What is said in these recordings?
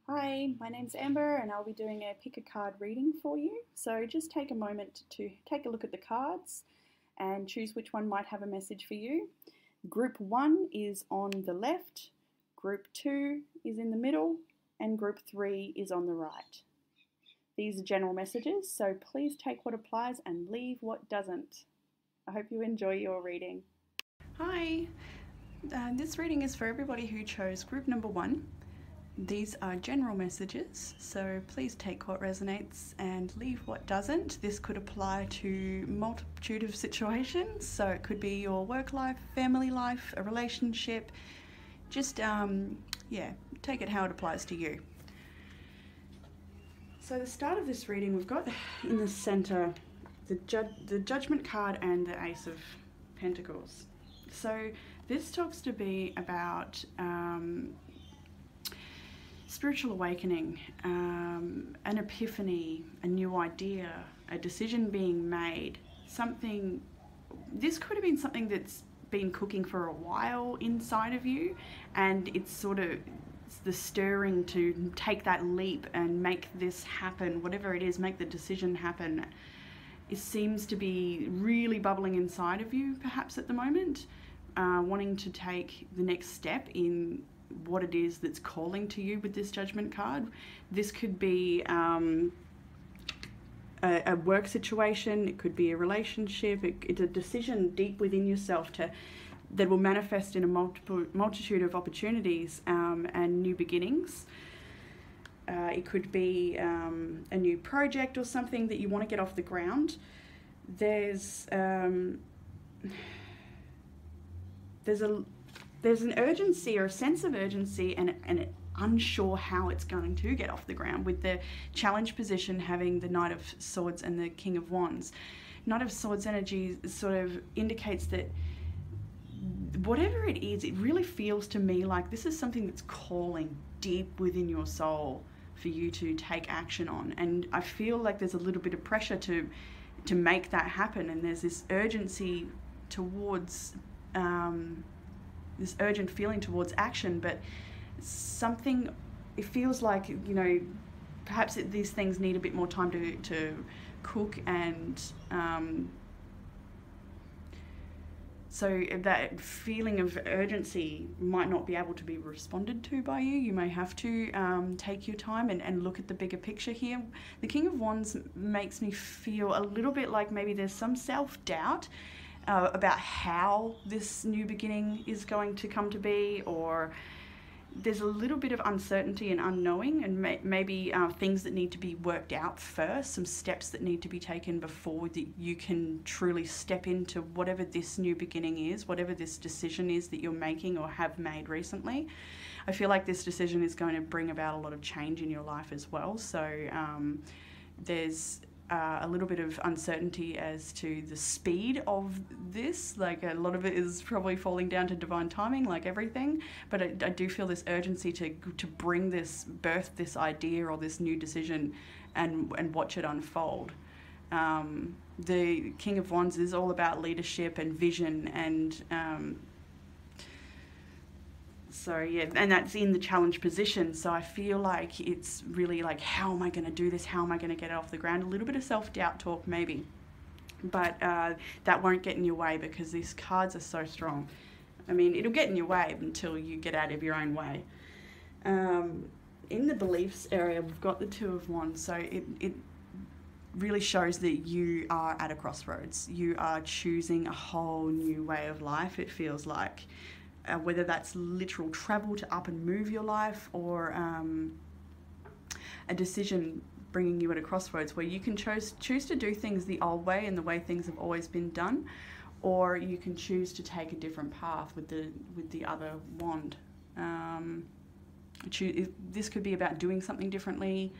Hi, my name's Amber and I'll be doing a pick a card reading for you. So just take a moment to take a look at the cards and choose which one might have a message for you. Group 1 is on the left, Group 2 is in the middle, and Group 3 is on the right. These are general messages, so please take what applies and leave what doesn't. I hope you enjoy your reading. Hi, this reading is for everybody who chose group number 1. These are general messages, so please take what resonates and leave what doesn't. This could apply to multitude of situations, so it could be your work life, family life, a relationship. Just, take it how it applies to you. So the start of this reading, we've got in the center the Judgment card and the Ace of Pentacles. So this talks to be about spiritual awakening, an epiphany, a new idea, a decision being made, something. This could have been something that's been cooking for a while inside of you, and it's the stirring to take that leap and make this happen, whatever it is, make the decision happen. It seems to be really bubbling inside of you perhaps at the moment, wanting to take the next step in what it is that's calling to you with this Judgment card. This could be a work situation, it could be a relationship, it's a decision deep within yourself that will manifest in a multitude of opportunities and new beginnings. It could be a new project or something that you want to get off the ground. There's an urgency or a sense of urgency and unsure how it's going to get off the ground, with the challenge position having the Knight of Swords and the King of Wands. Knight of Swords energy sort of indicates that whatever it is, it really feels to me like this is something that's calling deep within your soul for you to take action on. And I feel like there's a little bit of pressure to make that happen, and there's this urgency towards this urgent feeling towards action, but something, it feels like, perhaps these things need a bit more time to cook, and so that feeling of urgency might not be able to be responded to by you. You may have to take your time and look at the bigger picture here. The King of Wands makes me feel a little bit like maybe there's some self-doubt about how this new beginning is going to come to be, or there's a little bit of uncertainty and unknowing, and maybe things that need to be worked out first, some steps that need to be taken before you can truly step into whatever this new beginning is, whatever this decision is that you're making or have made recently. I feel like this decision is going to bring about a lot of change in your life as well. So there's a little bit of uncertainty as to the speed of this. Like, a lot of it is probably falling down to divine timing, like everything, but I do feel this urgency to birth this idea or this new decision and watch it unfold. The King of Wands is all about leadership and vision, and so yeah, and that's in the challenge position. So I feel like it's really like, how am I going to do this? How am I going to get it off the ground? A little bit of self-doubt talk maybe, but that won't get in your way because these cards are so strong. I mean, it'll get in your way until you get out of your own way. In the beliefs area, we've got the Two of Wands. So it really shows that you are at a crossroads. You are choosing a whole new way of life, it feels like. Whether that's literal travel to up and move your life, or a decision bringing you at a crossroads where you can choose to do things the old way and the way things have always been done, or you can choose to take a different path with the other wand. This could be about doing something differently,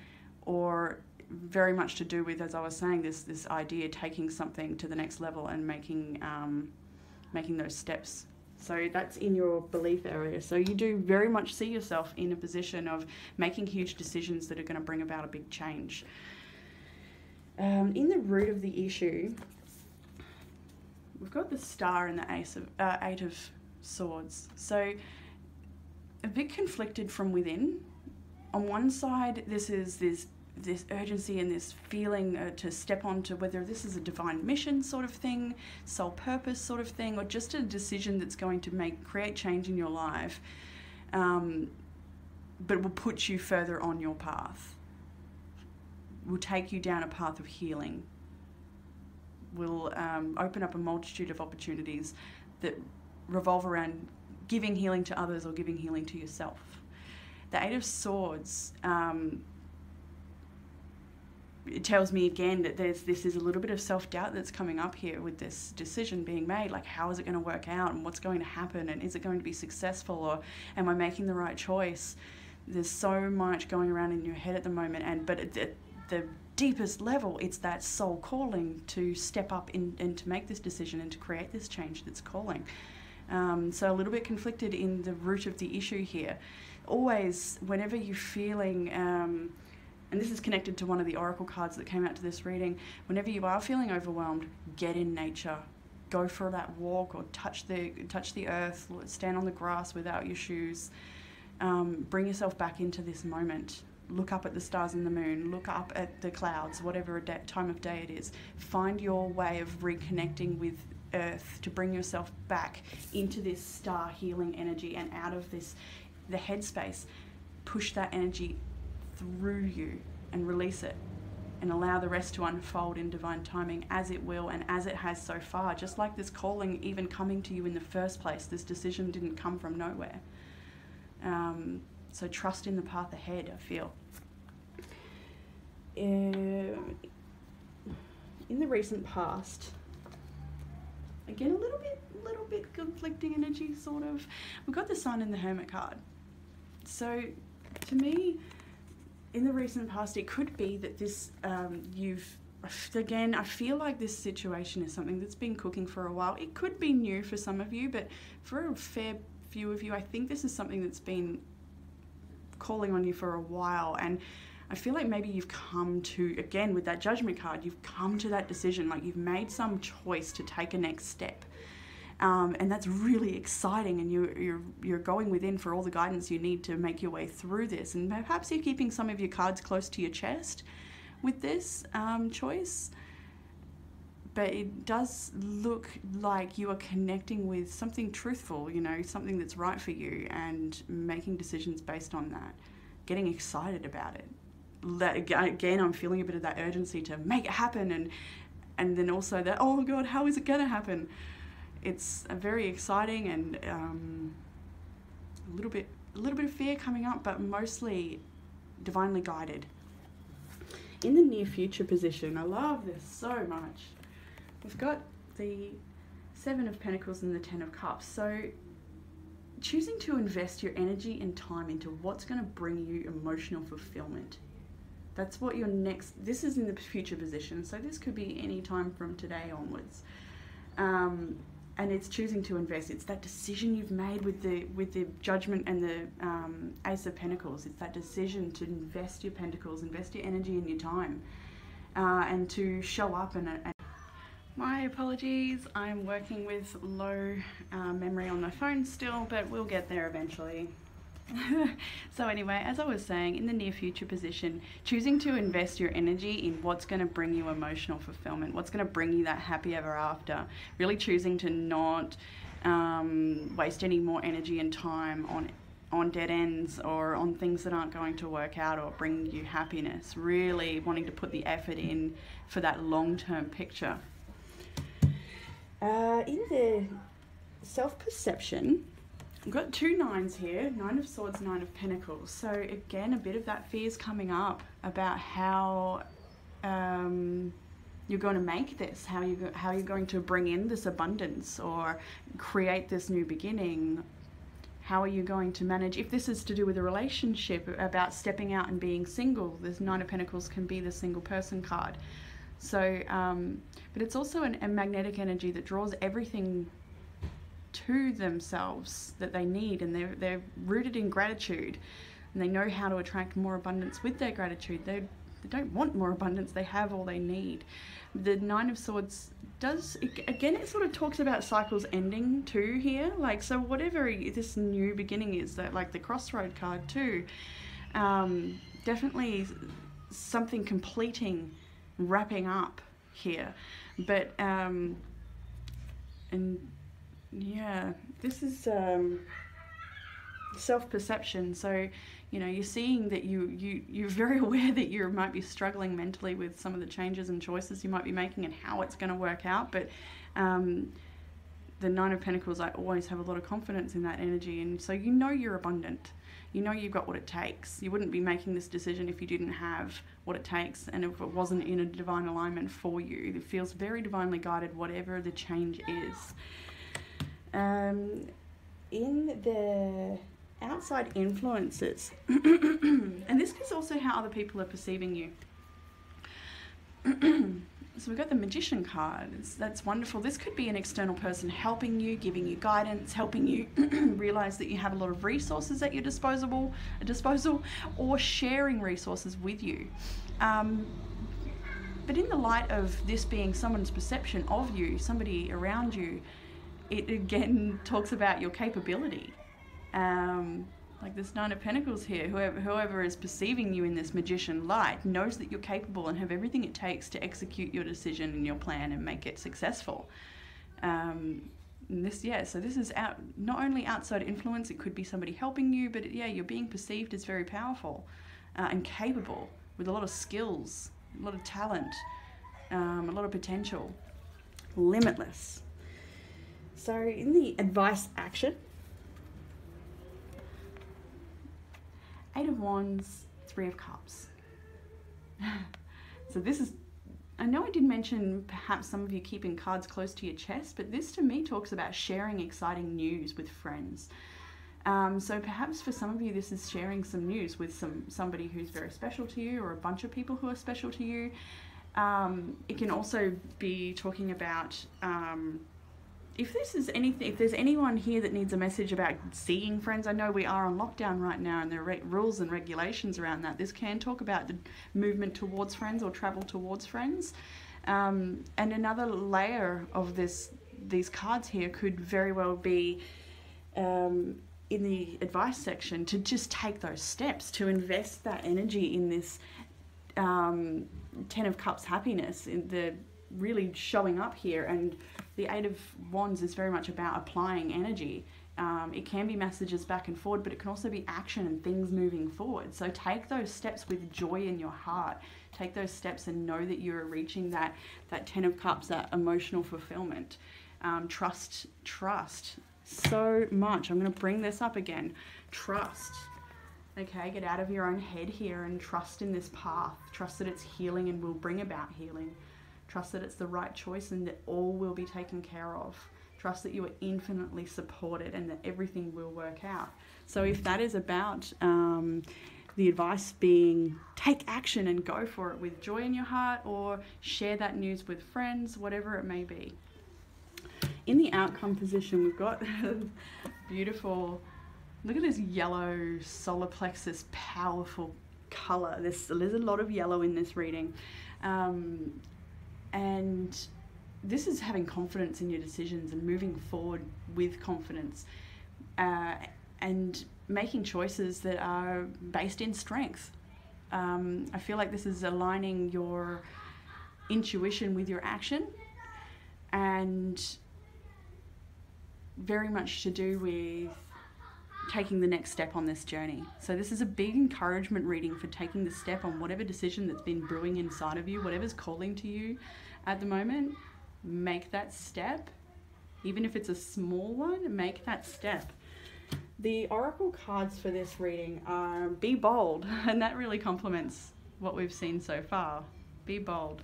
or very much to do with, as I was saying, this idea, taking something to the next level and making those steps. So that's in your belief area. So you do very much see yourself in a position of making huge decisions that are going to bring about a big change. In the root of the issue, we've got the Star and the Eight of Swords. So a bit conflicted from within, on one side, this is this urgency and this feeling to step onto, whether this is a divine mission sort of thing, soul purpose sort of thing, or just a decision that's going to create change in your life, but will put you further on your path, will take you down a path of healing, will open up a multitude of opportunities that revolve around giving healing to others or giving healing to yourself. The Eight of Swords, it tells me again that this is a little bit of self-doubt that's coming up here with this decision being made. Like, how is it going to work out, and what's going to happen, and is it going to be successful, or am I making the right choice? There's so much going around in your head at the moment, but at the deepest level, it's that soul calling to step up and to make this decision and to create this change that's calling. So a little bit conflicted in the root of the issue here. Always, whenever you're feeling, and this is connected to one of the oracle cards that came out to this reading, whenever you are feeling overwhelmed, get in nature. Go for that walk, or touch the earth, stand on the grass without your shoes. Bring yourself back into this moment. Look up at the stars and the moon, look up at the clouds, whatever time of day it is. Find your way of reconnecting with earth to bring yourself back into this star healing energy and out of the headspace. Push that energy through you and release it, and allow the rest to unfold in divine timing, as it will and as it has so far. Just like this calling even coming to you in the first place, this decision didn't come from nowhere. So trust in the path ahead, I feel. In the recent past, again, a little bit conflicting energy, sort of. We've got the Sun and the Hermit card. So to me, in the recent past, it could be that this, again, I feel like this situation is something that's been cooking for a while. It could be new for some of you, but for a fair few of you, I think this is something that's been calling on you for a while. And I feel like maybe you've come to, again, with that Judgment card, you've come to that decision, like you've made some choice to take a next step. And that's really exciting, and you're going within for all the guidance you need to make your way through this. And perhaps you're keeping some of your cards close to your chest with this choice. But it does look like you are connecting with something truthful, something that's right for you, and making decisions based on that. Getting excited about it. Again, I'm feeling a bit of that urgency to make it happen, and then also that, oh God, how is it going to happen? It's very exciting, and a little bit of fear coming up, but mostly divinely guided. In the near future position, I love this so much. We've got the Seven of Pentacles and the Ten of Cups. So choosing to invest your energy and time into what's going to bring you emotional fulfillment. That's what your this is in the future position, so this could be any time from today onwards. And it's choosing to invest. It's that decision you've made with the Judgment and the Ace of Pentacles. It's that decision to invest your pentacles, invest your energy and your time, and to show up. And my apologies, I'm working with low memory on my phone still, but we'll get there eventually. So anyway, as I was saying, in the near future position, choosing to invest your energy in what's going to bring you emotional fulfillment, what's going to bring you that happy ever after, really choosing to not waste any more energy and time on dead ends or on things that aren't going to work out or bring you happiness, really wanting to put the effort in for that long-term picture. In the self-perception, I've got two nines here, Nine of Swords, Nine of Pentacles. So again, a bit of that fear is coming up about how you're going to make this, how you're going to bring in this abundance or create this new beginning. How are you going to manage, if this is to do with a relationship, about stepping out and being single. This Nine of Pentacles can be the single person card. So, but it's also a magnetic energy that draws everything to themselves that they need, and they're rooted in gratitude, and they know how to attract more abundance with their gratitude. They don't want more abundance, they have all they need. The Nine of Swords does, again, it sort of talks about cycles ending too here, like, so whatever this new beginning is, that like the crossroad card too, Definitely something completing, wrapping up here. But, and yeah, this is self-perception. So, you know, you're seeing that you're very aware that you might be struggling mentally with some of the changes and choices you might be making and how it's going to work out. But the Nine of Pentacles, I always have a lot of confidence in that energy. And so you know you're abundant. You know you've got what it takes. You wouldn't be making this decision if you didn't have what it takes and if it wasn't in a divine alignment for you. It feels very divinely guided, whatever the change is. In the outside influences, and this is also how other people are perceiving you. So we've got the Magician card. That's wonderful. This could be an external person helping you, giving you guidance, helping you realize that you have a lot of resources at your disposal, or sharing resources with you. But in the light of this being someone's perception of you, somebody around you, it again talks about your capability. Like this Nine of Pentacles here, whoever is perceiving you in this magician light knows that you're capable and have everything it takes to execute your decision and your plan and make it successful. So this is not only outside influence, it could be somebody helping you, but yeah, you're being perceived as very powerful and capable with a lot of skills, a lot of talent, a lot of potential, limitless. So in the advice action, Eight of Wands, Three of Cups. So this is, I know I did mention perhaps some of you keeping cards close to your chest, but this to me talks about sharing exciting news with friends. So perhaps for some of you this is sharing some news with somebody who's very special to you or a bunch of people who are special to you. It can also be talking about if there's anyone here that needs a message about seeing friends. I know we are on lockdown right now and there are rules and regulations around that. This can talk about the movement towards friends or travel towards friends. And another layer of these cards here could very well be in the advice section to just take those steps, to invest that energy in this Ten of Cups happiness, in the really showing up here. And the Eight of Wands is very much about applying energy. It can be messages back and forward, but it can also be action and things moving forward. So take those steps with joy in your heart. Take those steps and know that you're reaching that Ten of Cups, that emotional fulfillment. Trust so much. I'm going to bring this up again. Trust. Okay, get out of your own head here and trust in this path. Trust that it's healing and will bring about healing. Trust that it's the right choice and that all will be taken care of. Trust that you are infinitely supported and that everything will work out. So if that is about the advice being take action and go for it with joy in your heart, or share that news with friends, whatever it may be. In the outcome position, we've got beautiful, look at this yellow solar plexus, powerful color. There's a lot of yellow in this reading. And this is having confidence in your decisions and moving forward with confidence, and making choices that are based in strength. I feel like this is aligning your intuition with your action, and very much to do with taking the next step on this journey. So this is a big encouragement reading for taking the step on whatever decision that's been brewing inside of you, whatever's calling to you at the moment. Make that step. Even if it's a small one, make that step. The oracle cards for this reading are be bold, and that really complements what we've seen so far. Be bold.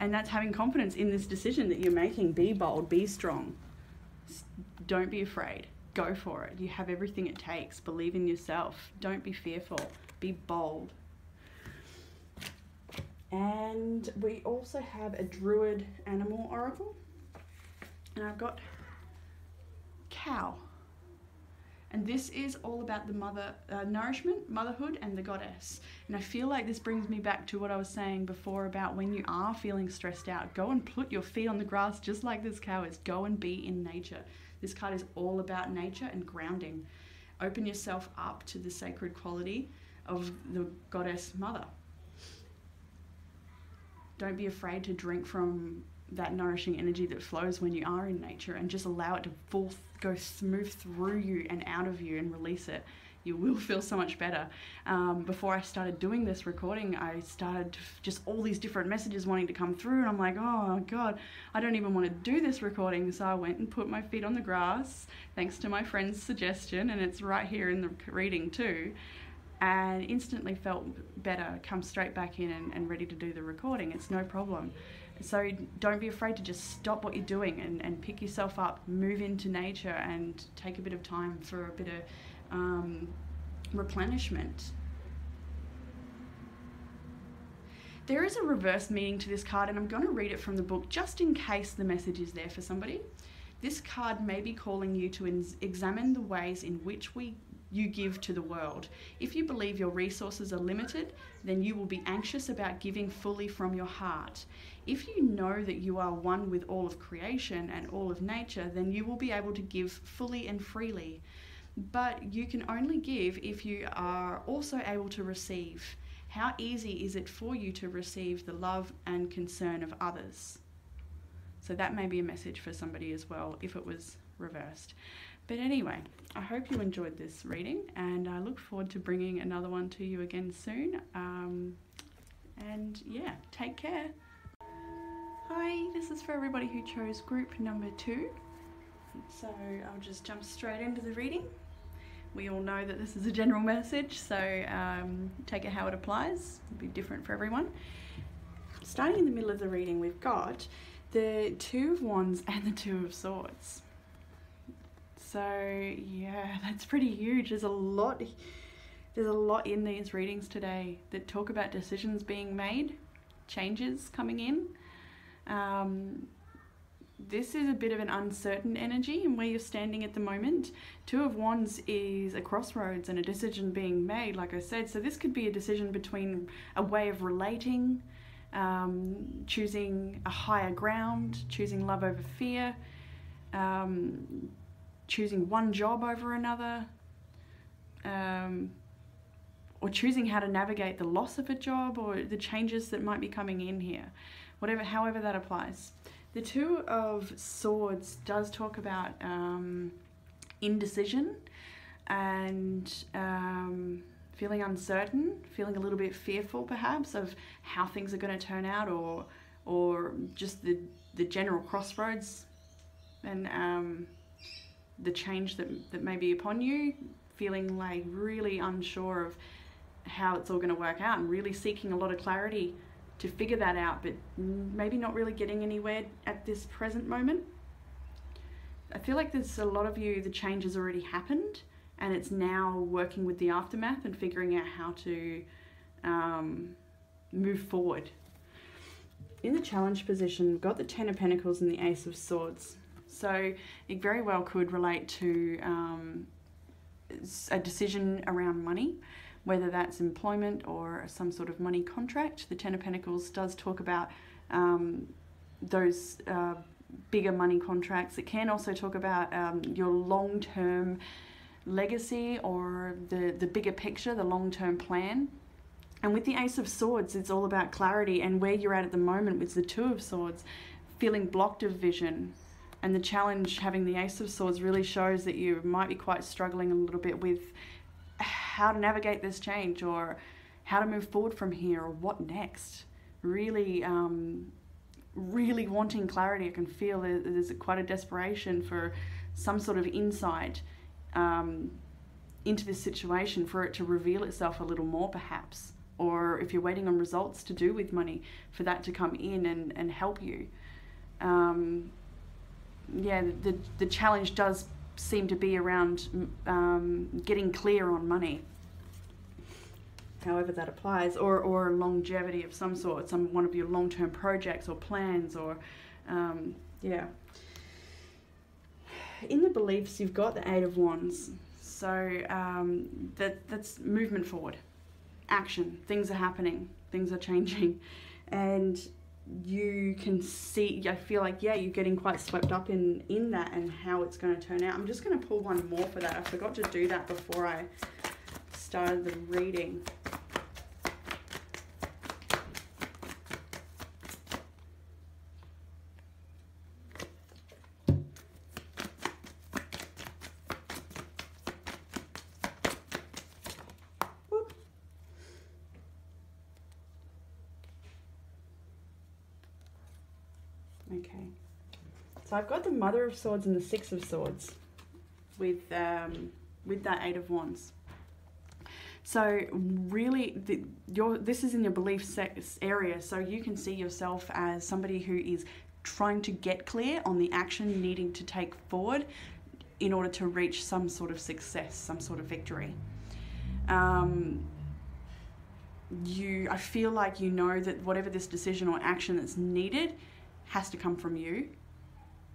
And that's having confidence in this decision that you're making. Be bold, be strong. Don't be afraid. Go for it. You have everything it takes. Believe in yourself. Don't be fearful. Be bold. And we also have a Druid animal oracle. And I've got cow. And this is all about the nourishment, motherhood, and the goddess. And I feel like this brings me back to what I was saying before about when you are feeling stressed out, go and put your feet on the grass just like this cow is. Go and be in nature. This card is all about nature and grounding. Open yourself up to the sacred quality of the goddess mother. Don't be afraid to drink from that nourishing energy that flows when you are in nature, and just allow it to go smooth through you and out of you and release it. You will feel so much better. Before I started doing this recording, I started just all these different messages wanting to come through, and I'm like, oh God, I don't even want to do this recording. So I went and put my feet on the grass, thanks to my friend's suggestion, and it's right here in the reading too, and instantly felt better, come straight back in and ready to do the recording. It's no problem. So don't be afraid to just stop what you're doing and pick yourself up, move into nature, and take a bit of time for a bit of replenishment. There is a reverse meaning to this card, and I'm going to read it from the book just in case the message is there for somebody. This card may be calling you to examine the ways in which you give to the world. If you believe your resources are limited, then you will be anxious about giving fully from your heart. If you know that you are one with all of creation and all of nature, then you will be able to give fully and freely. But you can only give if you are also able to receive. How easy is it for you to receive the love and concern of others? So that may be a message for somebody as well, if it was reversed. But anyway, I hope you enjoyed this reading, and I look forward to bringing another one to you again soon. And yeah, take care. Hi, this is for everybody who chose group number 2. So I'll just jump straight into the reading. We all know that this is a general message, so take it how it applies. It'll be different for everyone. Starting in the middle of the reading, we've got the 2 of Wands and the 2 of Swords. So yeah, that's pretty huge. There's a lot in these readings today that talk about decisions being made, changes coming in. This is a bit of an uncertain energy in where you're standing at the moment. 2 of Wands is a crossroads and a decision being made, like I said. So this could be a decision between a way of relating, choosing a higher ground, choosing love over fear, choosing one job over another, or choosing how to navigate the loss of a job or the changes that might be coming in here. However that applies. The 2 of Swords does talk about indecision and feeling uncertain, feeling a little bit fearful perhaps of how things are going to turn out, or just the general crossroads and the change that may be upon you, feeling like really unsure of how it's all going to work out and really seeking a lot of clarity to figure that out, but maybe not really getting anywhere at this present moment. I feel like there's a lot of you, the change has already happened, and it's now working with the aftermath and figuring out how to move forward. In the challenge position, we've got the 10 of Pentacles and the Ace of Swords. So it very well could relate to a decision around money, whether that's employment or some sort of money contract. The 10 of Pentacles does talk about those bigger money contracts. It can also talk about your long-term legacy or the bigger picture, the long-term plan. And with the Ace of Swords, it's all about clarity, and where you're at the moment with the 2 of Swords, feeling blocked of vision. And the challenge, having the Ace of Swords, really shows that you might be quite struggling a little bit with how to navigate this change, or how to move forward from here, or what next. Really, really wanting clarity. I can feel there's quite a desperation for some sort of insight into this situation, for it to reveal itself a little more perhaps. Or if you're waiting on results to do with money, for that to come in and help you. Yeah, the challenge does seem to be around getting clear on money, however that applies, or longevity of some sort, one of your long-term projects or plans, or yeah. In the beliefs, you've got the 8 of Wands, so that's movement forward, action. Things are happening, things are changing, and you can see, I feel like, yeah, you're getting quite swept up in that and how it's going to turn out. I'm just going to pull one more for that. I forgot to do that before I started the reading. Okay, so I've got the Mother of Swords and the Six of Swords with that Eight of Wands. So really, this is in your belief area, so you can see yourself as somebody who is trying to get clear on the action needing to take forward in order to reach some sort of success, some sort of victory. I feel like you know that whatever this decision or action that's needed has to come from you.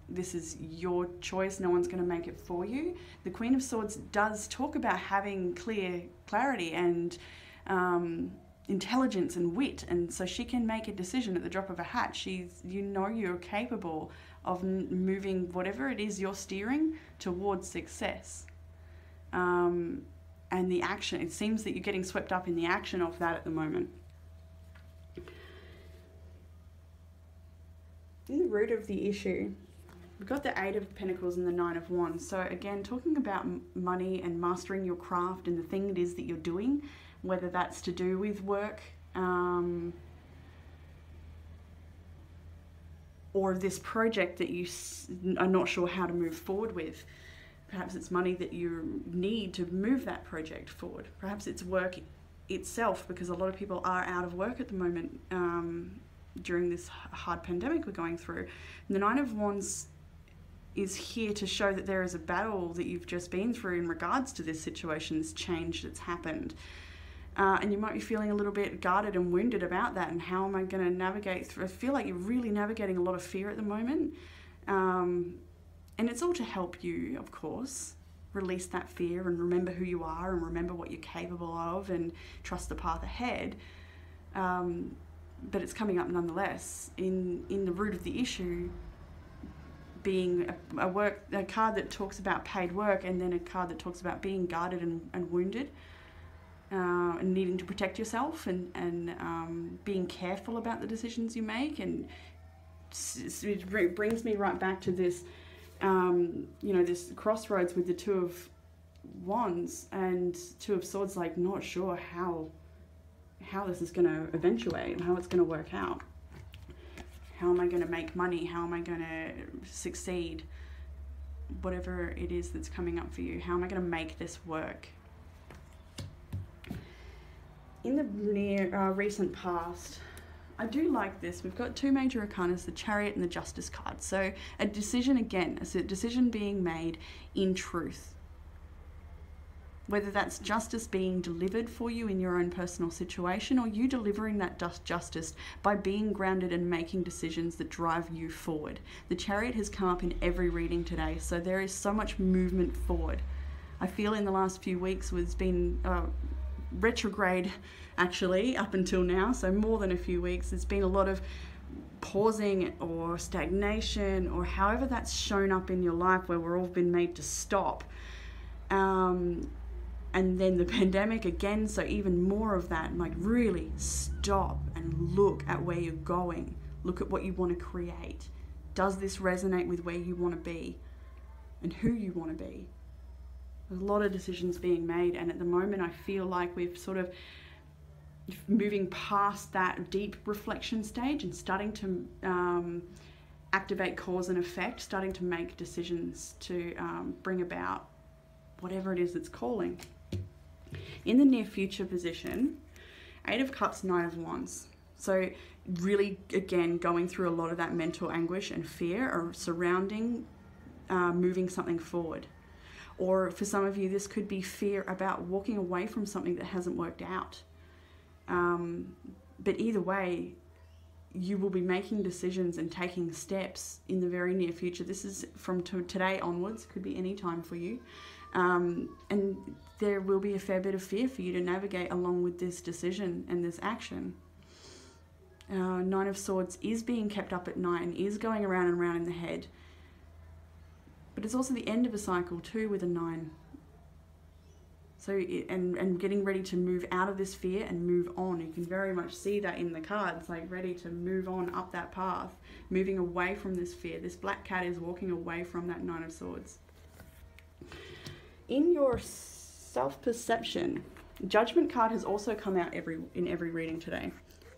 This is your choice. No one's going to make it for you. The Queen of Swords does talk about having clarity and intelligence and wit, and so she can make a decision at the drop of a hat. You're capable of moving whatever it is you're steering towards success. And the action, it seems that you're getting swept up in the action of that at the moment. In the root of the issue, we've got the Eight of Pentacles and the Nine of Wands. So again, talking about money and mastering your craft and the thing it is that you're doing, whether that's to do with work or this project that you are not sure how to move forward with. Perhaps it's money that you need to move that project forward. Perhaps it's work itself, because a lot of people are out of work at the moment during this hard pandemic we're going through. And the Nine of Wands is here to show that there is a battle that you've just been through in regards to this situation, this change that's happened. And you might be feeling a little bit guarded and wounded about that, and how am I going to navigate through? I feel like you're really navigating a lot of fear at the moment. And it's all to help you, of course, release that fear and remember who you are and remember what you're capable of and trust the path ahead. But it's coming up nonetheless. In the root of the issue being a card that talks about paid work, and then a card that talks about being guarded and wounded, and needing to protect yourself, and being careful about the decisions you make. And it brings me right back to this, this crossroads with the Two of Wands and Two of Swords, like not sure how this is going to eventuate and how it's going to work out. How am I going to make money? How am I going to succeed? Whatever it is that's coming up for you, how am I going to make this work? In the recent past, I do like this. We've got two major arcanas, the Chariot and the Justice card. So a decision, again, it's a decision being made in truth. Whether that's justice being delivered for you in your own personal situation, or you delivering that justice by being grounded and making decisions that drive you forward. The Chariot has come up in every reading today, so there is so much movement forward. I feel in the last few weeks has been retrograde, actually, up until now, so more than a few weeks. There's been a lot of pausing or stagnation, or however that's shown up in your life, where we're all been made to stop. And then the pandemic again, so even more of that, like really stop and look at where you're going. Look at what you want to create. Does this resonate with where you want to be and who you want to be? There's a lot of decisions being made, and at the moment I feel like we've sort of moving past that deep reflection stage and starting to activate cause and effect, starting to make decisions to bring about whatever it is that's calling. In the near future position, Eight of Cups, Nine of Wands. So really, again, going through a lot of that mental anguish and fear or surrounding moving something forward. Or for some of you, this could be fear about walking away from something that hasn't worked out. But either way, you will be making decisions and taking steps in the very near future. This is from today onwards, could be any time for you. And there will be a fair bit of fear for you to navigate along with this decision and this action. Nine of Swords is being kept up at night and is going around and around in the head. But it's also the end of a cycle too with a 9. So, and getting ready to move out of this fear and move on. You can very much see that in the cards, like ready to move on up that path, moving away from this fear. This black cat is walking away from that 9 of Swords. In your self-perception, Judgment card has also come out in every reading today.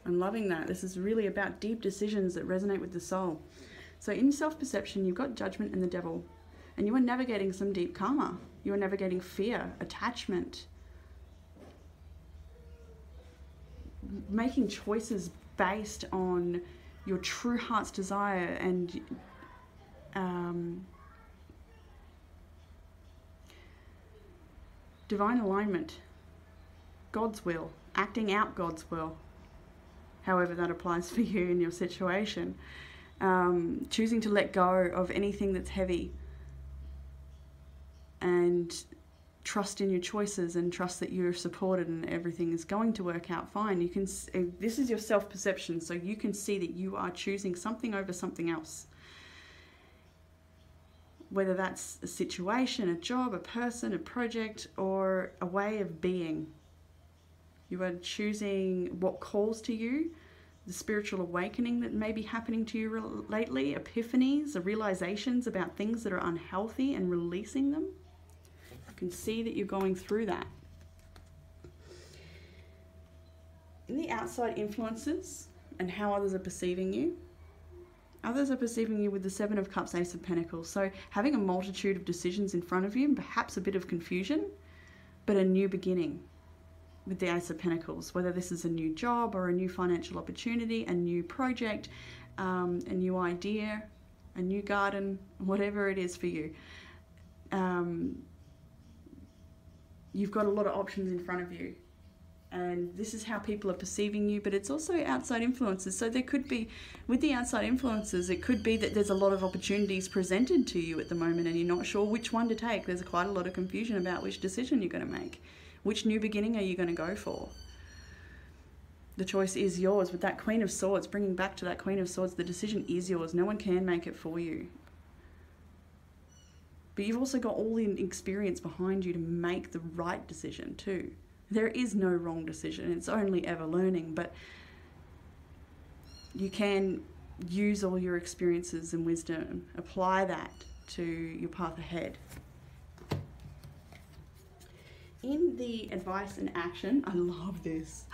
I'm loving that. This is really about deep decisions that resonate with the soul. So in self-perception, you've got Judgment and the Devil, and you are navigating some deep karma. You are navigating fear, attachment, making choices based on your true heart's desire and divine alignment, God's will, acting out God's will, however that applies for you in your situation. Choosing to let go of anything that's heavy and trust in your choices and trust that you're supported and everything is going to work out fine. You can, this is your self-perception, so you can see that you are choosing something over something else. Whether that's a situation, a job, a person, a project, or a way of being. You are choosing what calls to you, the spiritual awakening that may be happening to you lately, epiphanies, the realizations about things that are unhealthy and releasing them. You can see that you're going through that. In the outside influences and how others are perceiving you, others are perceiving you with the 7 of Cups, Ace of Pentacles. So having a multitude of decisions in front of you and perhaps a bit of confusion, but a new beginning with the Ace of Pentacles, whether this is a new job or a new financial opportunity, a new project, a new idea, a new garden, whatever it is for you. You've got a lot of options in front of you. And this is how people are perceiving you, but it's also outside influences. So there could be, with the outside influences, it could be that there's a lot of opportunities presented to you at the moment and you're not sure which one to take. There's quite a lot of confusion about which decision you're going to make. Which new beginning are you going to go for? The choice is yours. With that Queen of Swords, bringing back to that Queen of Swords, the decision is yours. No one can make it for you. But you've also got all the experience behind you to make the right decision too. There is no wrong decision. It's only ever learning, but you can use all your experiences and wisdom, apply that to your path ahead. In the advice and action, I love this.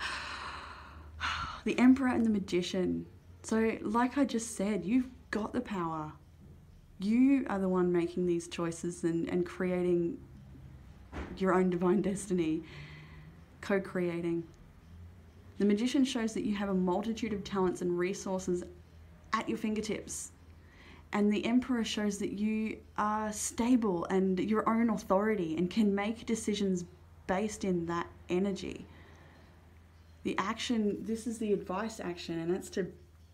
The Emperor and the Magician. So like I just said, you've got the power. You are the one making these choices and creating your own divine destiny. Co-creating. The Magician shows that you have a multitude of talents and resources at your fingertips. And the Emperor shows that you are stable and your own authority and can make decisions based in that energy. The action, this is the advice action, and that's to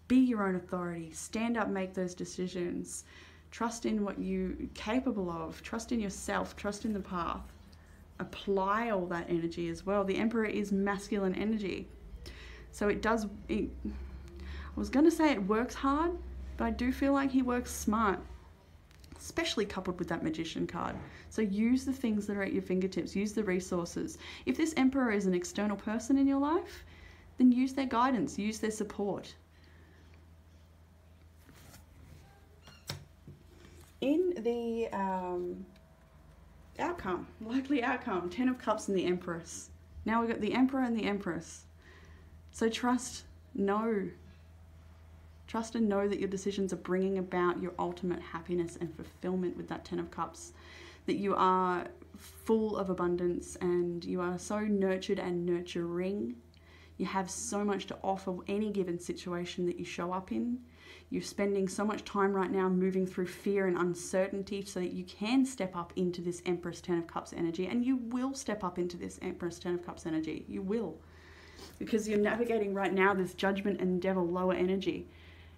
be your own authority. Stand up, make those decisions. Trust in what you're capable of. Trust in yourself. Trust in the path. Apply all that energy as well. The Emperor is masculine energy. So I was going to say it works hard, but I do feel like he works smart, especially coupled with that Magician card. So use the things that are at your fingertips. Use the resources. If this Emperor is an external person in your life, then use their guidance. Use their support. In the outcome, likely outcome, 10 of Cups and the Empress. Now we've got the Emperor and the Empress. So trust, know. Trust and know that your decisions are bringing about your ultimate happiness and fulfillment with that 10 of Cups. That you are full of abundance and you are so nurtured and nurturing. You have so much to offer any given situation that you show up in. You're spending so much time right now moving through fear and uncertainty so that you can step up into this Empress 10 of Cups energy, and you will step up into this Empress 10 of Cups energy. You will. Because you're navigating right now this Judgment and Devil lower energy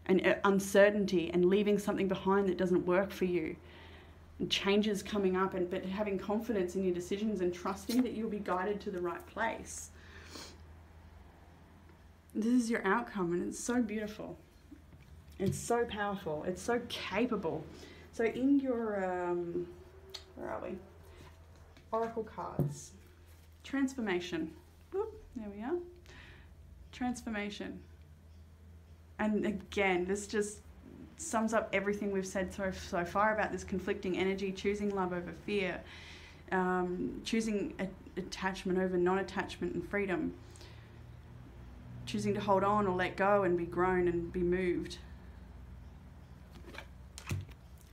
and uncertainty and leaving something behind that doesn't work for you. And changes coming up, but having confidence in your decisions and trusting that you'll be guided to the right place. This is your outcome, and it's so beautiful. It's so powerful. It's so capable. So in your, where are we? Oracle cards. Transformation. Whoop, there we are. Transformation. And again, this just sums up everything we've said so far about this conflicting energy, choosing love over fear, choosing attachment over non-attachment and freedom, choosing to hold on or let go and be grown and be moved.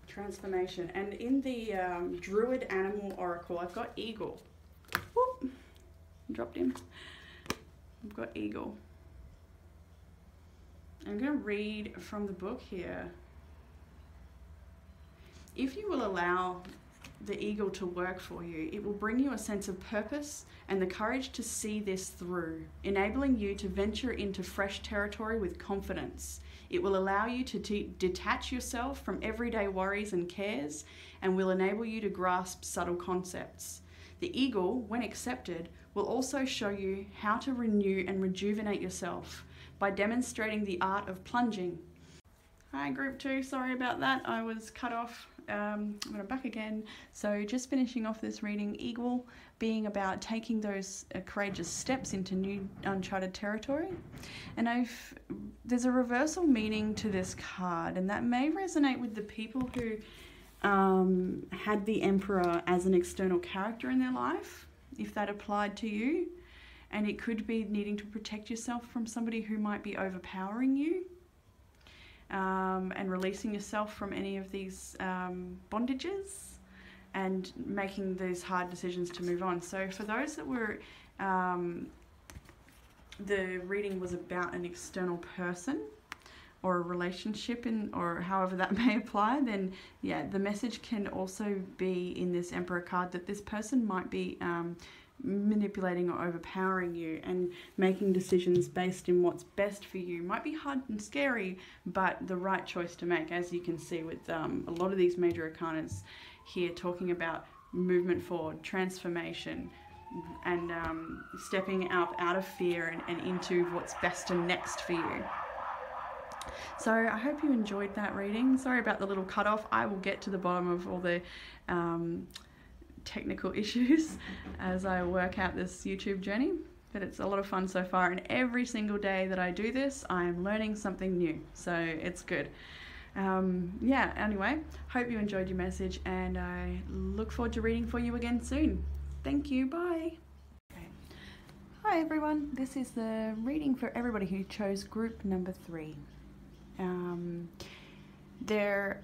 Transformation. And in the Druid Animal Oracle, I've got Eagle. Whoop, dropped him. I've got Eagle. I'm going to read from the book here. If you will allow the eagle to work for you, it will bring you a sense of purpose and the courage to see this through, enabling you to venture into fresh territory with confidence. It will allow you to detach yourself from everyday worries and cares, and will enable you to grasp subtle concepts. The eagle, when accepted, will also show you how to renew and rejuvenate yourself by demonstrating the art of plunging. Hi group 2, sorry about that, I was cut off. I'm back again. So just finishing off this reading, Eagle being about taking those courageous steps into new uncharted territory. And there's a reversal meaning to this card, and that may resonate with the people who had the Emperor as an external character in their life, if that applied to you. And it could be needing to protect yourself from somebody who might be overpowering you, and releasing yourself from any of these bondages and making these hard decisions to move on. So for those that were, the reading was about an external person or a relationship, or however that may apply, then yeah, the message can also be in this Emperor card that this person might be manipulating or overpowering you and making decisions based in what's best for you. Might be hard and scary, but the right choice to make, as you can see with a lot of these major arcanas here talking about movement forward, transformation, and stepping up out of fear and into what's best and next for you. So I hope you enjoyed that reading. Sorry about the little cut off. I will get to the bottom of all the technical issues as I work out this YouTube journey, but it's a lot of fun so far, and every single day that I do this I'm learning something new, so it's good. Yeah, anyway, hope you enjoyed your message, and I look forward to reading for you again soon. Thank you, bye. Okay. Hi everyone, this is the reading for everybody who chose group number 3. There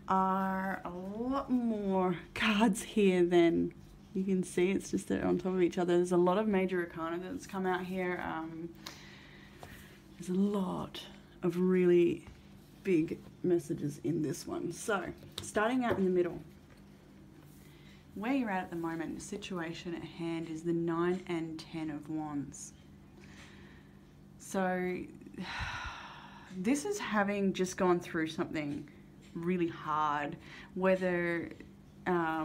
are a lot more cards here than you can see. It's just that on top of each other. There's a lot of major arcana that's come out here. There's a lot of really big messages in this one. So starting out in the middle, where you're at the moment, the situation at hand is the 9 and 10 of Wands. So this is having just gone through something really hard, whether I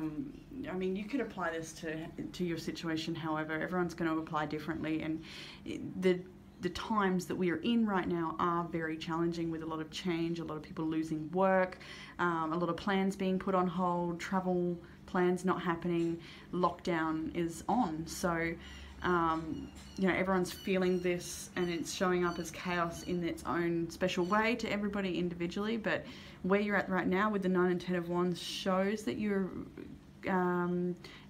mean, you could apply this to your situation, however everyone's going to apply differently, and the times that we are in right now are very challenging, with a lot of change, a lot of people losing work, a lot of plans being put on hold, travel plans not happening, lockdown is on. So you know, everyone's feeling this, and it's showing up as chaos in its own special way to everybody individually. But where you're at right now with the 9 and 10 of Wands shows that you're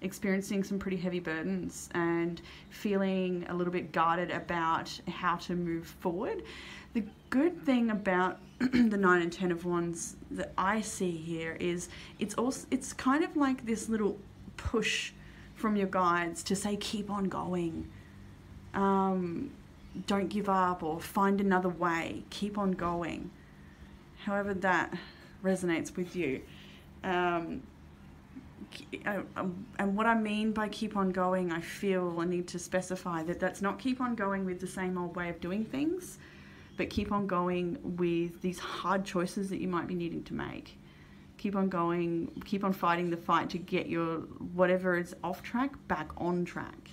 experiencing some pretty heavy burdens and feeling a little bit guarded about how to move forward. The good thing about the 9 and 10 of Wands that I see here is it's kind of like this little push from your guides to say keep on going, don't give up, or find another way, keep on going, however that resonates with you. And what I mean by keep on going, I feel I need to specify that that's not keep on going with the same old way of doing things, but keep on going with these hard choices that you might be needing to make. Keep on going, keep on fighting the fight to get your whatever is off track back on track.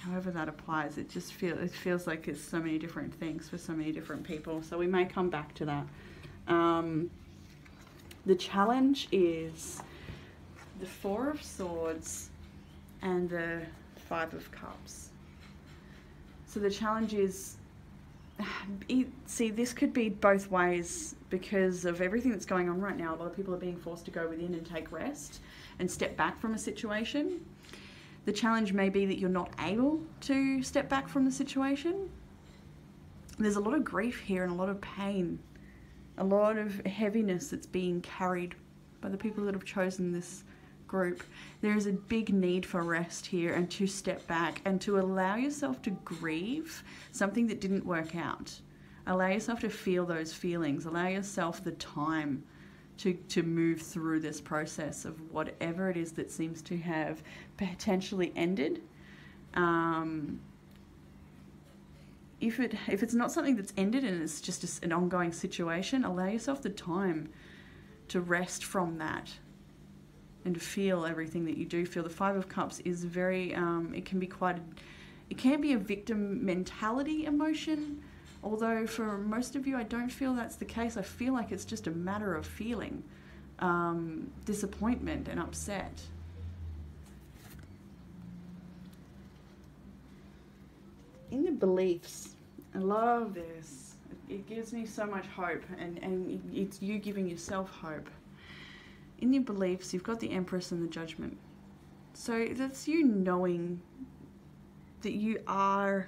however that applies, it feels like it's so many different things for so many different people. So we may come back to that. The challenge is the Four of Swords and the Five of Cups. So the challenge is, see, this could be both ways because of everything that's going on right now. A lot of people are being forced to go within and take rest and step back from a situation. The challenge may be that you're not able to step back from the situation. There's a lot of grief here and a lot of pain, a lot of heaviness that's being carried by the people that have chosen this group. There is a big need for rest here and to step back and to allow yourself to grieve something that didn't work out. Allow yourself to feel those feelings. Allow yourself the time to move through this process of whatever it is that seems to have potentially ended. If it's not something that's ended and it's just an ongoing situation, allow yourself the time to rest from that and to feel everything that you do feel. The Five of Cups is very, it can be a victim mentality emotion, although for most of you I don't feel that's the case. I feel like it's just a matter of feeling disappointment and upset. In your beliefs, I love this. It gives me so much hope, and it's you giving yourself hope. In your beliefs, you've got the Empress and the Judgment. So that's you knowing that you are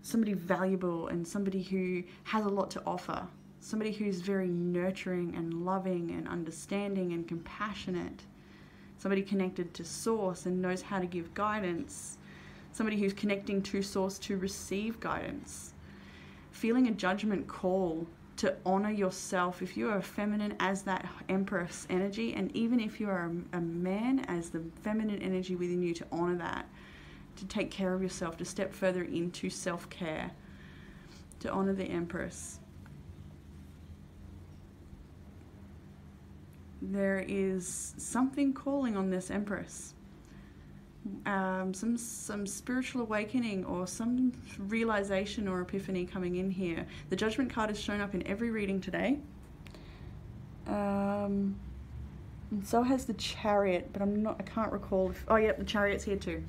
somebody valuable and somebody who has a lot to offer. Somebody who's very nurturing and loving and understanding and compassionate. Somebody connected to Source and knows how to give guidance. Somebody who's connecting to Source to receive guidance. Feeling a judgment call to honor yourself if you are feminine as that Empress energy, and even if you are a man as the feminine energy within you, to honor that, to take care of yourself, to step further into self-care, to honor the Empress. There is something calling on this Empress. Some spiritual awakening or some realization or epiphany coming in here. The Judgment card has shown up in every reading today. And so has the Chariot, but I can't recall if, oh yeah, the Chariot's here too.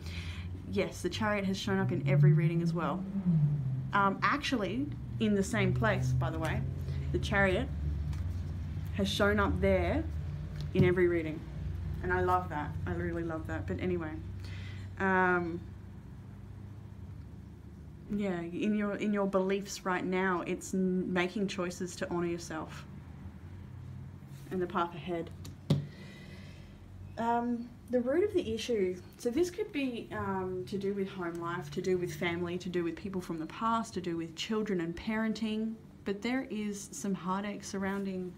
Yes, the Chariot has shown up in every reading as well. Actually, in the same place, by the way. The Chariot has shown up there in every reading. And I love that. I really love that. But anyway. Yeah, in your beliefs right now, it's making choices to honor yourself and the path ahead. The root of the issue, so this could be to do with home life, to do with family, to do with people from the past, to do with children and parenting, but there is some heartache surrounding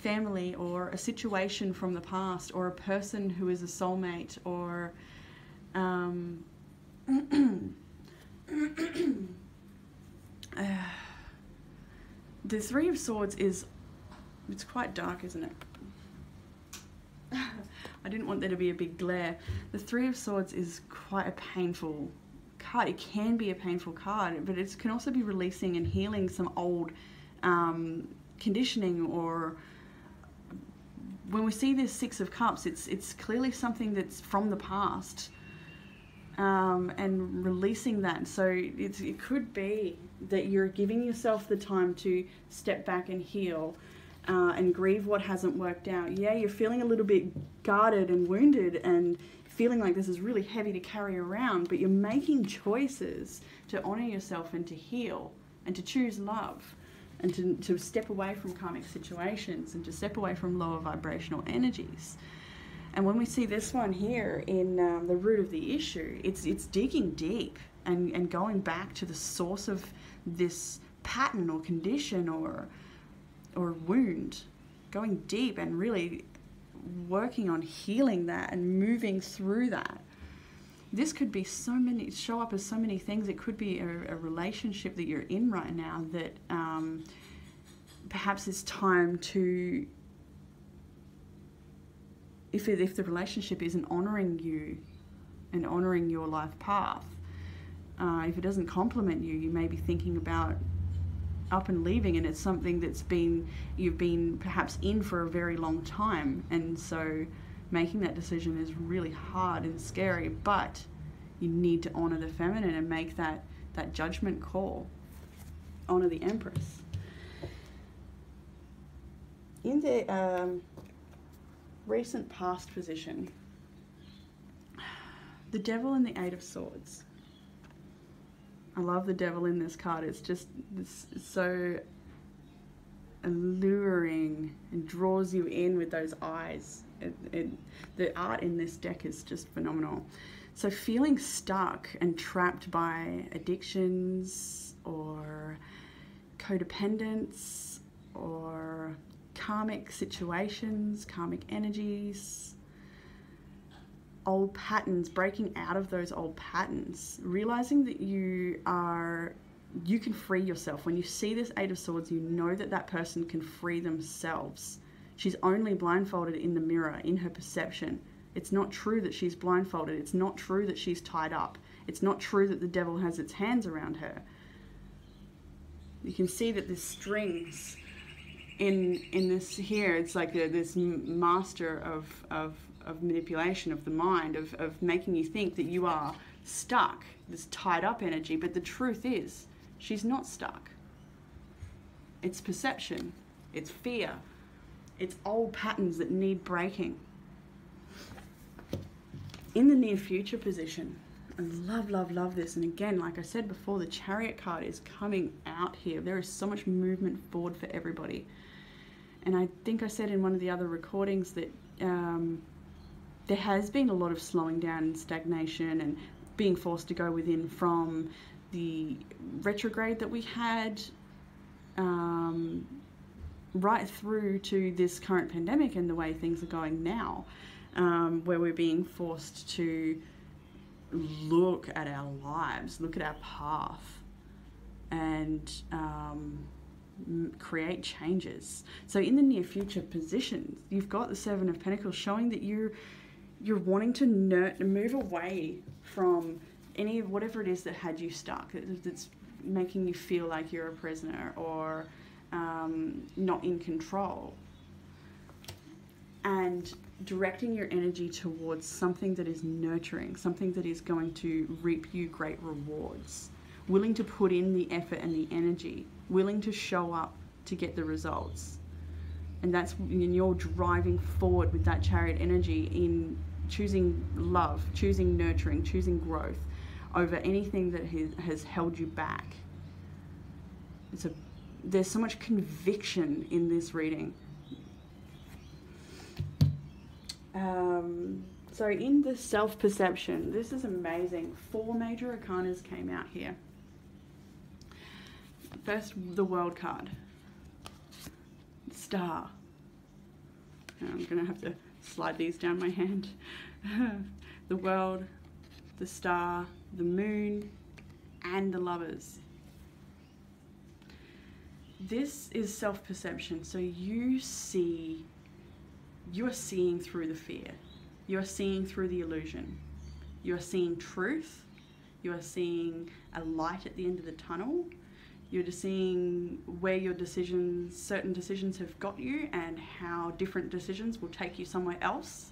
family or a situation from the past or a person who is a soulmate or the Three of Swords it's quite dark, isn't it? I didn't want there to be a big glare. The Three of Swords is quite a painful card. It can be a painful card, but it can also be releasing and healing some old conditioning, or when we see this Six of Cups, it's clearly something that's from the past, and releasing that. So it could be that you're giving yourself the time to step back and heal and grieve what hasn't worked out. Yeah, you're feeling a little bit guarded and wounded and feeling like this is really heavy to carry around, but you're making choices to honor yourself and to heal and to choose love and to step away from karmic situations and to step away from lower vibrational energies. And when we see this one here in the root of the issue, it's digging deep and going back to the source of this pattern or condition or wound, going deep and really working on healing that and moving through that. This could be show up as so many things. It could be a relationship that you're in right now that perhaps it's time to, if the relationship isn't honoring you and honouring your life path. If it doesn't complement you, you may be thinking about up and leaving, and it's something that's you've been perhaps in for a very long time, and so making that decision is really hard and scary, but you need to honour the feminine and make that judgment call. Honour the Empress. In the recent past position, the Devil and the Eight of Swords. I love the Devil in this card. It's just so alluring and draws you in with those eyes. The art in this deck is just phenomenal. So feeling stuck and trapped by addictions or codependence or karmic situations, karmic energies, old patterns, breaking out of those old patterns, realizing that you can free yourself. When you see this Eight of Swords, you know that that person can free themselves. She's only blindfolded in the mirror, in her perception. It's not true that she's blindfolded. It's not true that she's tied up. It's not true that the devil has its hands around her. You can see that there's strings in this here. It's like this master of manipulation of the mind, of making you think that you are stuck, this tied up energy. But the truth is, she's not stuck. It's perception. It's fear. It's old patterns that need breaking. In the near future position, I love this. And again, like I said before, the Chariot card is coming out here. There is so much movement forward for everybody. And I think I said in one of the other recordings that there has been a lot of slowing down and stagnation and being forced to go within from the retrograde that we had right through to this current pandemic and the way things are going now, where we're being forced to look at our lives, look at our path, and create changes. So in the near future positions, you've got the Seven of Pentacles showing that you're wanting to move away from any of whatever it is that had you stuck, that's making you feel like you're a prisoner or not in control, and directing your energy towards something that is nurturing, something that is going to reap you great rewards, willing to put in the effort and the energy, willing to show up to get the results. And that's when you're driving forward with that Chariot energy in choosing love, choosing nurturing, choosing growth over anything that has held you back. There's so much conviction in this reading. So in the self-perception, this is amazing. 4 major arcanas came out here. First, the World card. Star. I'm going to have to slide these down my hand. The World, the Star, the Moon, and the Lovers. This is self-perception. So you are seeing through the fear. You are seeing through the illusion. You are seeing truth. You are seeing a light at the end of the tunnel. You're just seeing where your certain decisions have got you and how different decisions will take you somewhere else.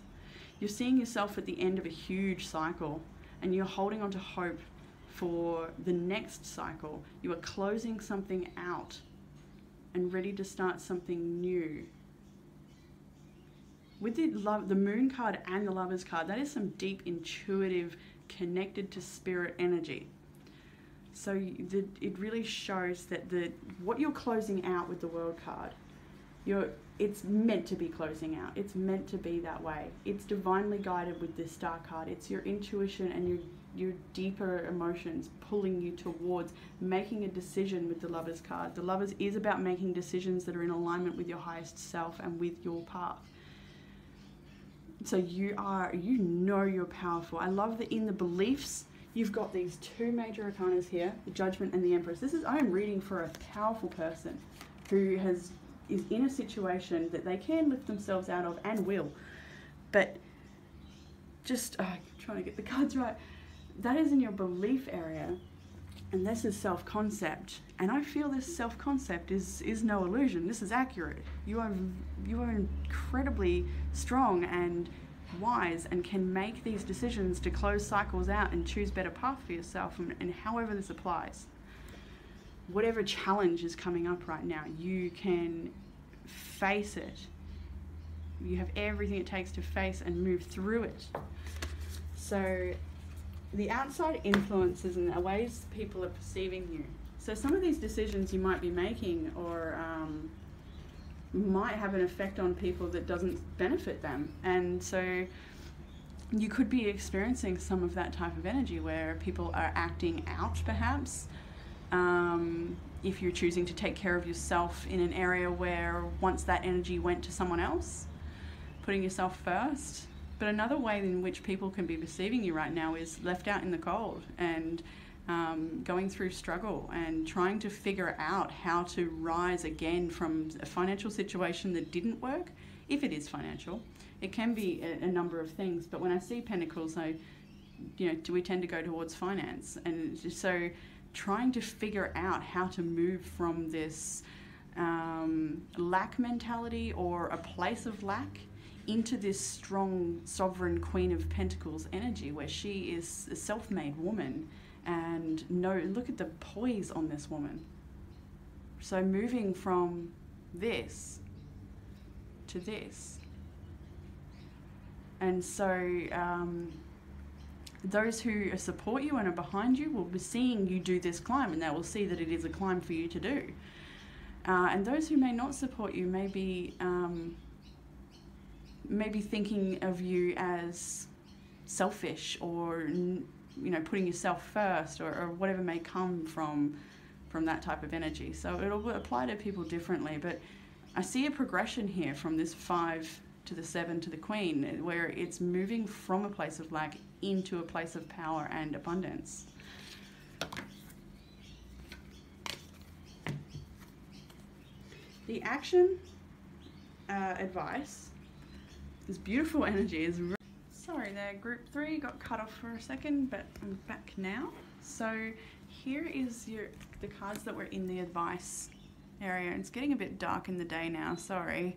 You're seeing yourself at the end of a huge cycle, and you're holding on to hope for the next cycle. You are closing something out and ready to start something new. With the Moon card and the Lovers card, that is some deep, intuitive, connected to spirit energy. So it really shows that what you're closing out with the World card, it's meant to be closing out. It's meant to be that way. It's divinely guided with this Star card. It's your intuition and your deeper emotions pulling you towards making a decision with the Lovers card. The Lovers is about making decisions that are in alignment with your highest self and with your path. So you know you're powerful. I love that in the beliefs, you've got these 2 major arcanas here, the Judgment and the Empress. I am reading for a powerful person who is in a situation that they can lift themselves out of and will. But just trying to get the cards right. That is in your belief area, and this is self-concept. And I feel this self-concept is no illusion. This is accurate. You are incredibly strong and wise and can make these decisions to close cycles out and choose better path for yourself, and however this applies. Whatever challenge is coming up right now, you can face it. You have everything it takes to face and move through it. So the outside influences and the ways people are perceiving you. So some of these decisions you might be making or might have an effect on people that doesn't benefit them. And so you could be experiencing some of that type of energy where people are acting out, perhaps. If you're choosing to take care of yourself in an area where once that energy went to someone else, putting yourself first. But another way in which people can be perceiving you right now is left out in the cold and going through struggle and trying to figure out how to rise again from a financial situation that didn't work, if it is financial. It can be a number of things, but when I see pentacles, we tend to go towards finance. And so trying to figure out how to move from this lack mentality or a place of lack into this strong sovereign Queen of Pentacles energy, where she is a self-made woman. And look at the poise on this woman. So moving from this to this. And so those who support you and are behind you will be seeing you do this climb, and they will see that it is a climb for you to do. And those who may not support you may be thinking of you as selfish, or putting yourself first, or whatever may come from that type of energy. So it'll apply to people differently, but I see a progression here from this 5 to the 7 to the Queen, where it's moving from a place of lack into a place of power and abundance. The action advice, this beautiful energy is... Sorry there, group 3 got cut off for a second, but I'm back now. So here is the cards that were in the advice area. It's getting a bit dark in the day now, sorry.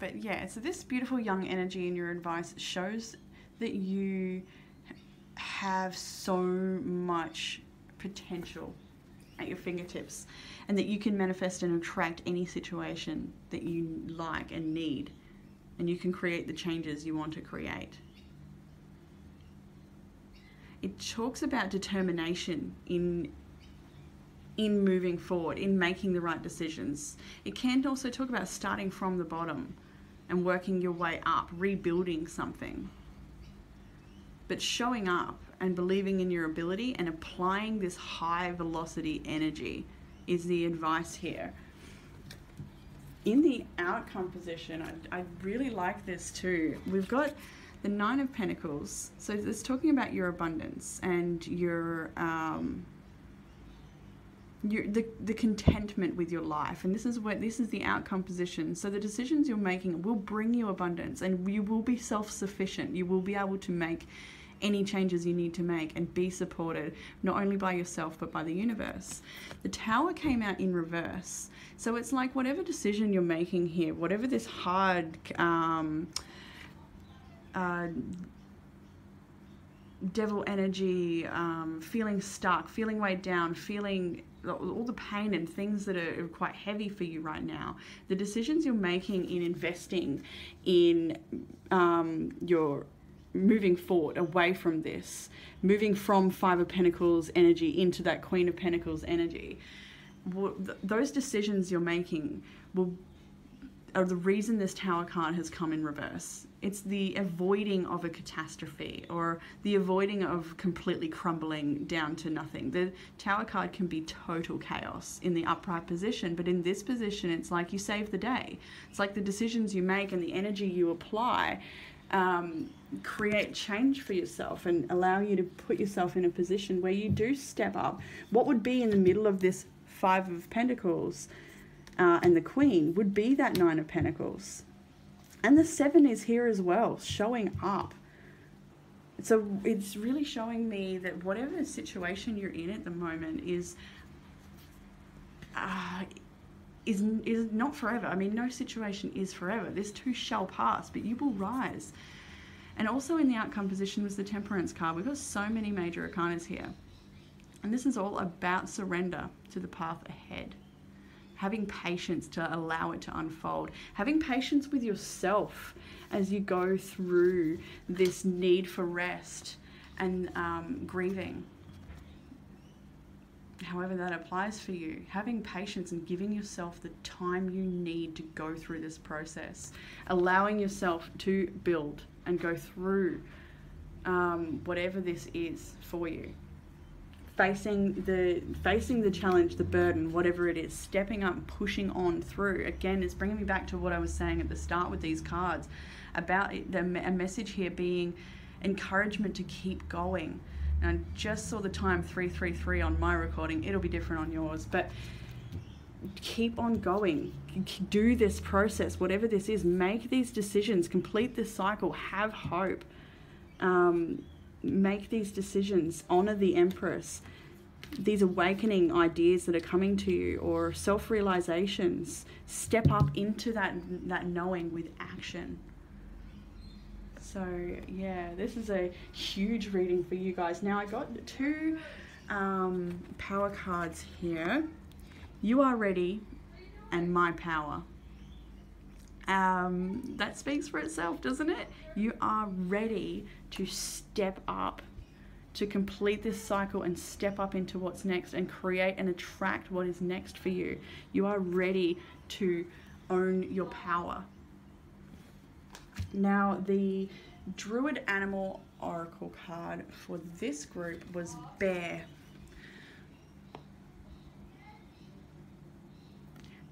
But yeah, so this beautiful young energy in your advice shows that you have so much potential at your fingertips, and that you can manifest and attract any situation that you like and need, and you can create the changes you want to create. It talks about determination in moving forward, in making the right decisions. It can also talk about starting from the bottom and working your way up, rebuilding something. But showing up and believing in your ability and applying this high velocity energy is the advice here. In the outcome position, I really like this too. We've got the 9 of Pentacles. So it's talking about your abundance and your the contentment with your life, and this is the outcome position. So the decisions you're making will bring you abundance, and you will be self-sufficient. You will be able to make any changes you need to make and be supported not only by yourself but by the universe. The Tower came out in reverse, so it's like whatever decision you're making here, whatever this hard devil energy, feeling stuck, feeling weighed down, feeling all the pain and things that are quite heavy for you right now, the decisions you're making in investing in your moving forward away from this, moving from 5 of Pentacles energy into that Queen of Pentacles energy, those decisions you're making are the reason this Tower card has come in reverse. It's the avoiding of a catastrophe, or the avoiding of completely crumbling down to nothing. The Tower card can be total chaos in the upright position, but in this position it's like you save the day. It's like the decisions you make and the energy you apply create change for yourself and allow you to put yourself in a position where you do step up. What would be in the middle of this 5 of Pentacles and the Queen would be that 9 of Pentacles. And the 7 is here as well, showing up. So it's really showing me that whatever situation you're in at the moment is not forever. I mean, no situation is forever. This too shall pass, but you will rise. And also in the outcome position was the Temperance card. We've got so many major arcanas here. And this is all about surrender to the path ahead. Having patience to allow it to unfold. Having patience with yourself as you go through this need for rest and grieving. However that applies for you. Having patience and giving yourself the time you need to go through this process. Allowing yourself to build and go through whatever this is for you. Facing the challenge, the burden, whatever it is, stepping up and pushing on through. Again, it's bringing me back to what I was saying at the start with these cards about a message here being encouragement to keep going. And I just saw the time 333 on my recording. It'll be different on yours, but keep on going. Do this process, whatever this is. Make these decisions, complete this cycle, have hope. Make these decisions, honor the Empress, these awakening ideas that are coming to you, or self-realizations. Step up into that knowing with action. So yeah, this is a huge reading for you guys. Now I got 2 power cards here. You are ready, and my power. That speaks for itself, doesn't it? You are ready to step up, to complete this cycle and step up into what's next and create and attract what is next for you. You are ready to own your power. Now, the Druid Animal Oracle card for this group was Bear.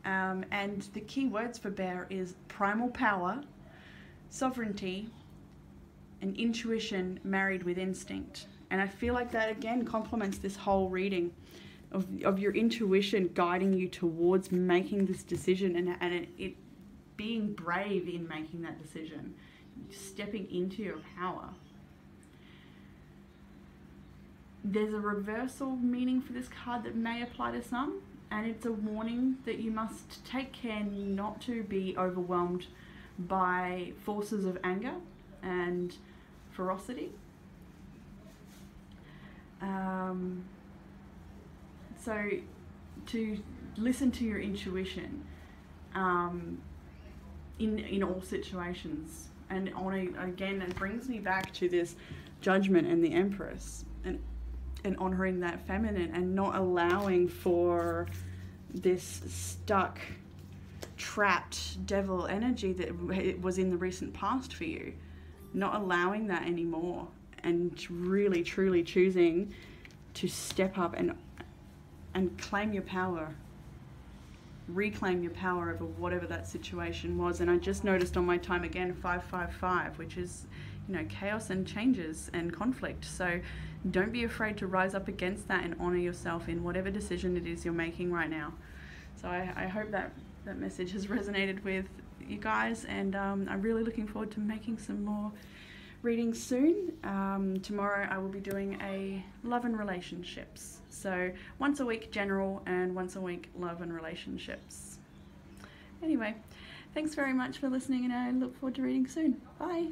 And the key words for Bear is primal power, sovereignty, and intuition married with instinct. And I feel like that again complements this whole reading of your intuition guiding you towards making this decision and it being brave in making that decision, stepping into your power. There's a reversal meaning for this card that may apply to some, and it's a warning that you must take care not to be overwhelmed by forces of anger and ferocity. So to listen to your intuition in all situations, and again it brings me back to this Judgment and the Empress, and honoring that feminine and not allowing for this stuck, trapped devil energy that it was in the recent past for you. Not allowing that anymore, and really truly choosing to step up and claim your power, reclaim your power over whatever that situation was. And I just noticed on my time again 555, which is, you know, chaos and changes and conflict. So don't be afraid to rise up against that and honor yourself in whatever decision it is you're making right now. So I hope that message has resonated with you guys, and I'm really looking forward to making some more readings soon. Tomorrow I will be doing a love and relationships. So once a week general and once a week love and relationships. Anyway, thanks very much for listening, and I look forward to reading soon. Bye.